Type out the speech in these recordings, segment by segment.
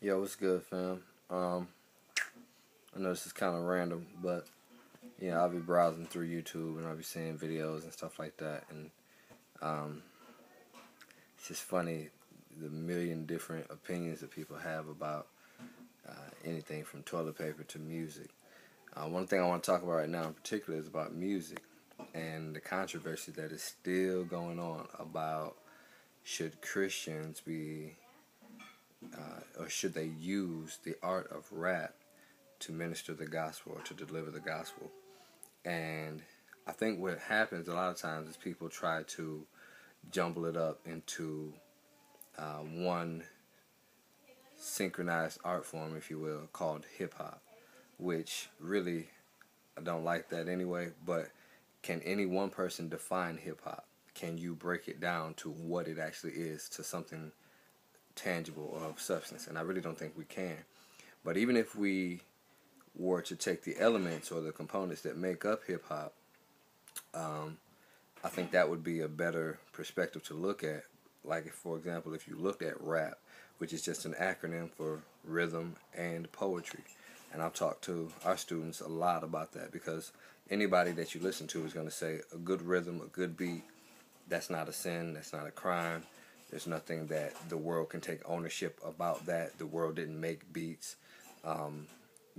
Yo, what's good, fam? I know this is kind of random, but I'll be browsing through YouTube and I'll be seeing videos and stuff like that, and um, it's just funny the million different opinions that people have about anything from toilet paper to music. One thing I want to talk about right now in particular is about music and the controversy that is still going on about should Christians be or should they use the art of rap to minister the gospel or to deliver the gospel. And I think what happens a lot of times is people try to jumble it up into one synchronized art form, if you will, called hip hop, which really I don't like that anyway. But can any one person define hip hop? Can you break it down to what it actually is, to something tangible or of substance? And I really don't think we can. But even if we were to take the elements or the components that make up hip hop, I think that would be a better perspective to look at. Like, if, for example, if you looked at rap, which is just an acronym for rhythm and poetry. And I've talked to our students a lot about that, because anybody that you listen to is going to say a good rhythm, a good beat, that's not a sin, that's not a crime. There's nothing that the world can take ownership about that. The world didn't make beats.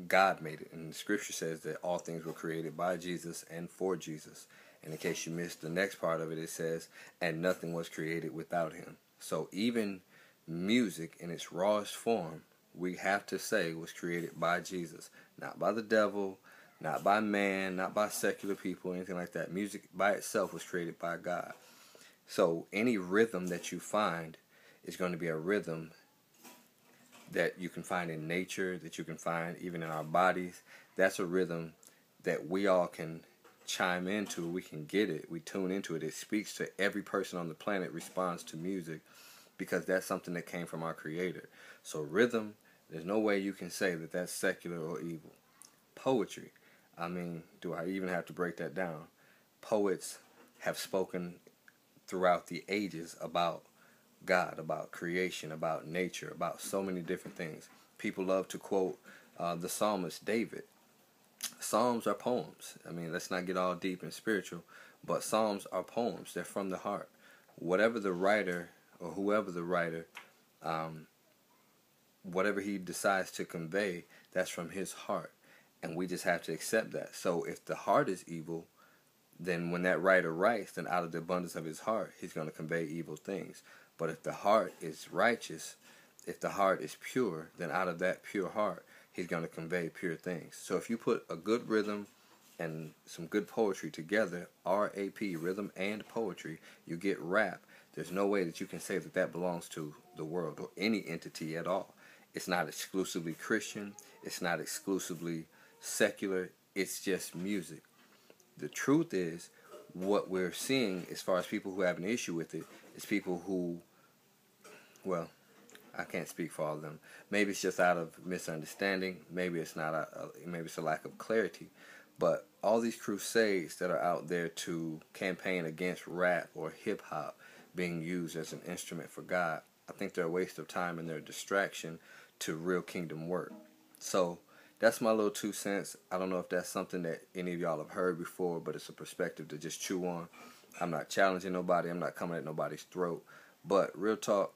God made it. And the scripture says that all things were created by Jesus and for Jesus. And in case you missed the next part of it, it says, and nothing was created without him. So even music in its rawest form, we have to say was created by Jesus. Not by the devil, not by man, not by secular people, anything like that. Music by itself was created by God. So any rhythm that you find is going to be a rhythm that you can find in nature, that you can find even in our bodies. That's a rhythm that we all can chime into. We can get it. We tune into it. It speaks to every person on the planet, responds to music, because that's something that came from our Creator. So rhythm, there's no way you can say that that's secular or evil. Poetry, I mean, do I even have to break that down? Poets have spoken throughout the ages about God, about creation, about nature, about so many different things. People love to quote the psalmist David. Psalms are poems. I mean, let's not get all deep and spiritual, but psalms are poems. They're from the heart. Whatever the writer or whoever the writer, whatever he decides to convey, that's from his heart. And we just have to accept that. So if the heart is evil, then when that writer writes, then out of the abundance of his heart, he's going to convey evil things. But if the heart is righteous, if the heart is pure, then out of that pure heart, he's going to convey pure things. So if you put a good rhythm and some good poetry together, R-A-P, rhythm and poetry, you get rap. There's no way that you can say that that belongs to the world or any entity at all. It's not exclusively Christian. It's not exclusively secular. It's just music. The truth is, what we're seeing as far as people who have an issue with it is people who, well, I can't speak for all of them. Maybe it's just out of misunderstanding. Maybe it's not. Maybe it's a lack of clarity. But all these crusades that are out there to campaign against rap or hip hop being used as an instrument for God, I think they're a waste of time and they're a distraction to real kingdom work. So that's my little 2 cents. I don't know if that's something that any of y'all have heard before, but it's a perspective to just chew on. I'm not challenging nobody. I'm not coming at nobody's throat. But real talk,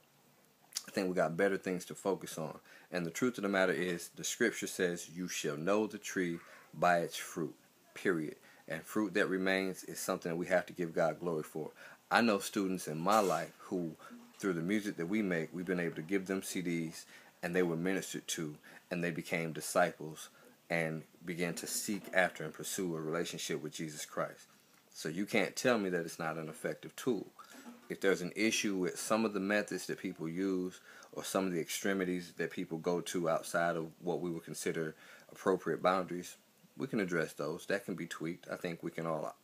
I think we got better things to focus on. And the truth of the matter is, the scripture says, you shall know the tree by its fruit, period. And fruit that remains is something that we have to give God glory for. I know students in my life who, through the music that we make, we've been able to give them CDs, and they were ministered to, and they became disciples and began to seek after and pursue a relationship with Jesus Christ. So you can't tell me that it's not an effective tool. If there's an issue with some of the methods that people use or some of the extremities that people go to outside of what we would consider appropriate boundaries, we can address those. That can be tweaked. I think we can all,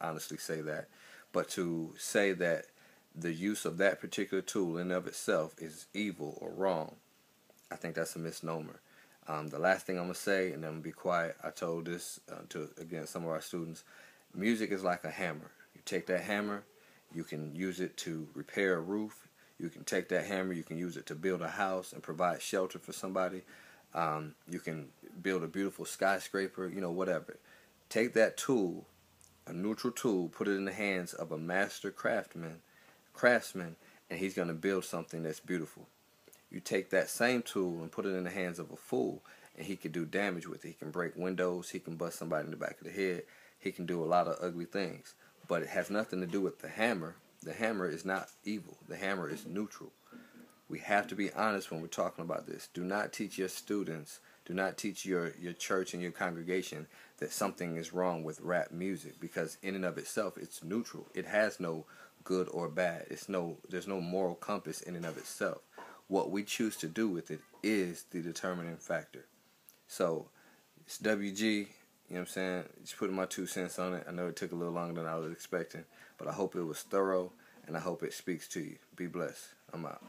honestly say that. But to say that the use of that particular tool in and of itself is evil or wrong, I think that's a misnomer. The last thing I'm going to say, and then I'm going to be quiet, I told this to, again, some of our students, music is like a hammer. You take that hammer, you can use it to repair a roof, You can take that hammer, you can use it to build a house and provide shelter for somebody. You can build a beautiful skyscraper, whatever. Take that tool, a neutral tool, put it in the hands of a master craftsman, and he's going to build something that's beautiful. You take that same tool and put it in the hands of a fool, and he can do damage with it. He can break windows, he can bust somebody in the back of the head, he can do a lot of ugly things. But it has nothing to do with the hammer. The hammer is not evil. The hammer is neutral. We have to be honest when we're talking about this. Do not teach your students, do not teach your church and your congregation that something is wrong with rap music, because in and of itself it's neutral. It has no good or bad. There's no moral compass in and of itself. What we choose to do with it is the determining factor. So it's WG, you know what I'm saying? Just putting my 2 cents on it. I know it took a little longer than I was expecting, but I hope it was thorough, and I hope it speaks to you. Be blessed. I'm out.